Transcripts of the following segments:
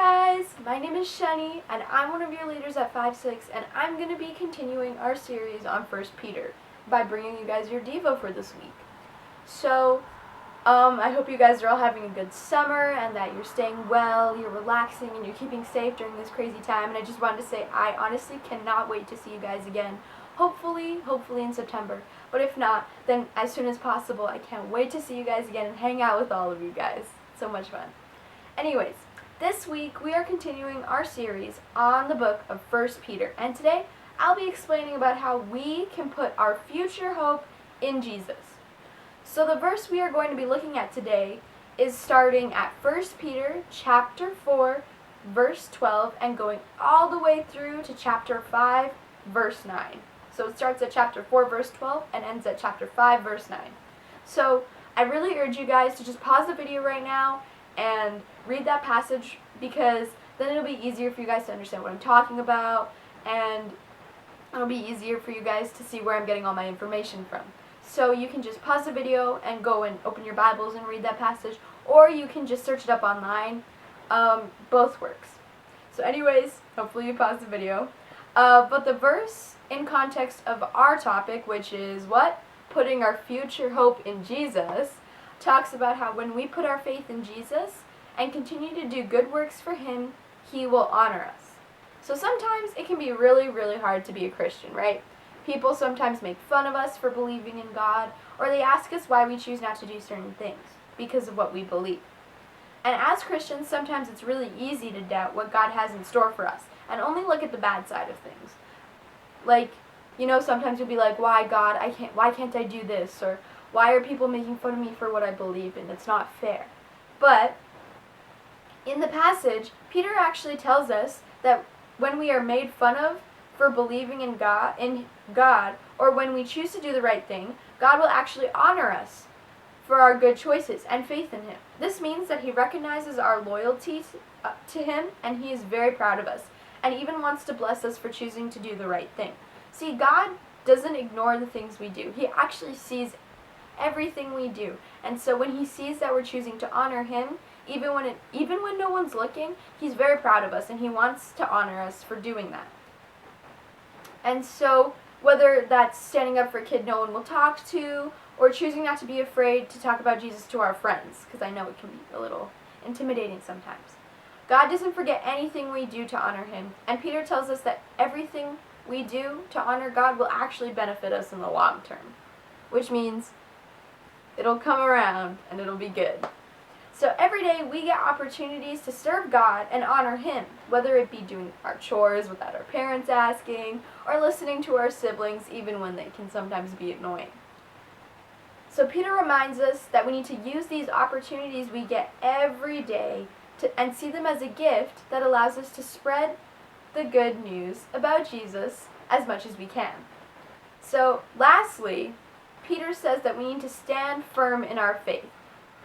guys, my name is Shani and I'm one of your leaders at 5-6 and I'm going to be continuing our series on 1 Peter by bringing you guys your Devo for this week. So, I hope you guys are all having a good summer and that you're staying well, you're relaxing, and you're keeping safe during this crazy time. And I just wanted to say I honestly cannot wait to see you guys again. Hopefully in September. But if not, then as soon as possible. I can't wait to see you guys again and hang out with all of you guys. So much fun. Anyways, this week we are continuing our series on the book of 1 Peter. And today I'll be explaining about how we can put our future hope in Jesus. So the verse we are going to be looking at today is starting at 1 Peter chapter 4, verse 12, and going all the way through to chapter 5, verse 9. So it starts at chapter 4, verse 12, and ends at chapter 5, verse 9. So I really urge you guys to just pause the video right now and read that passage, because then it'll be easier for you guys to understand what I'm talking about, and it'll be easier for you guys to see where I'm getting all my information from. So you can just pause the video and go and open your Bibles and read that passage, or you can just search it up online. Both works. So anyways, hopefully you pause the video. But the verse in context of our topic, which is what? Putting our future hope in Jesus, talks about how when we put our faith in Jesus and continue to do good works for Him, He will honor us. So sometimes it can be really, really hard to be a Christian, right? People sometimes make fun of us for believing in God, or they ask us why we choose not to do certain things because of what we believe. And as Christians, sometimes it's really easy to doubt what God has in store for us and only look at the bad side of things. Like, sometimes you'll be like, why God, why can't I do this? Or why are people making fun of me for what I believe in? It's not fair. But in the passage, Peter actually tells us that when we are made fun of for believing in God, or when we choose to do the right thing, God will actually honor us for our good choices and faith in Him. This means that He recognizes our loyalty to Him, and He is very proud of us, and even wants to bless us for choosing to do the right thing. See, God doesn't ignore the things we do. He actually sees everything we do. And so when He sees that we're choosing to honor Him, even when no one's looking, He's very proud of us, and He wants to honor us for doing that. And so whether that's standing up for a kid no one will talk to, or choosing not to be afraid to talk about Jesus to our friends, because I know it can be a little intimidating sometimes. God doesn't forget anything we do to honor Him, and Peter tells us that everything we do to honor God will actually benefit us in the long term, which means it'll come around and it'll be good. So every day we get opportunities to serve God and honor Him, whether it be doing our chores without our parents asking, or listening to our siblings even when they can sometimes be annoying. So Peter reminds us that we need to use these opportunities we get every day and see them as a gift that allows us to spread the good news about Jesus as much as we can. So lastly, Peter says that we need to stand firm in our faith,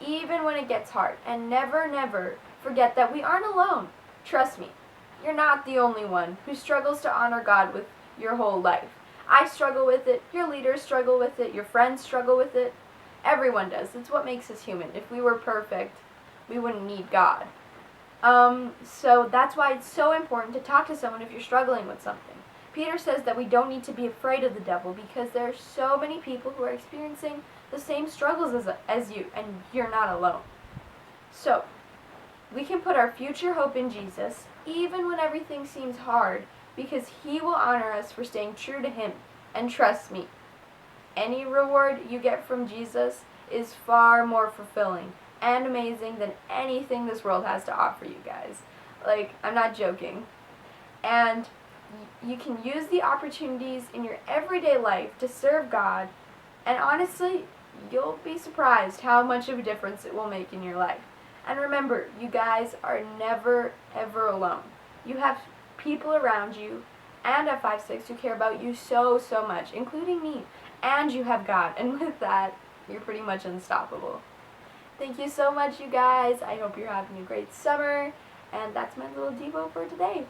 even when it gets hard, and never forget that we aren't alone. Trust me, you're not the only one who struggles to honor God with your whole life. I struggle with it, your leaders struggle with it, your friends struggle with it. Everyone does. It's what makes us human. If we were perfect, we wouldn't need God. So that's why it's so important to talk to someone if you're struggling with something. Peter says that we don't need to be afraid of the devil, because there are so many people who are experiencing the same struggles as you, and you're not alone. So, we can put our future hope in Jesus, even when everything seems hard, because He will honor us for staying true to Him. And trust me, any reward you get from Jesus is far more fulfilling and amazing than anything this world has to offer you guys. Like, I'm not joking. And you can use the opportunities in your everyday life to serve God, and honestly, you'll be surprised how much of a difference it will make in your life. And remember, you guys are never, ever alone. You have people around you and at 5-6 who care about you so much, including me. And you have God, and with that, you're pretty much unstoppable. Thank you so much, you guys. I hope you're having a great summer, and that's my little Devo for today.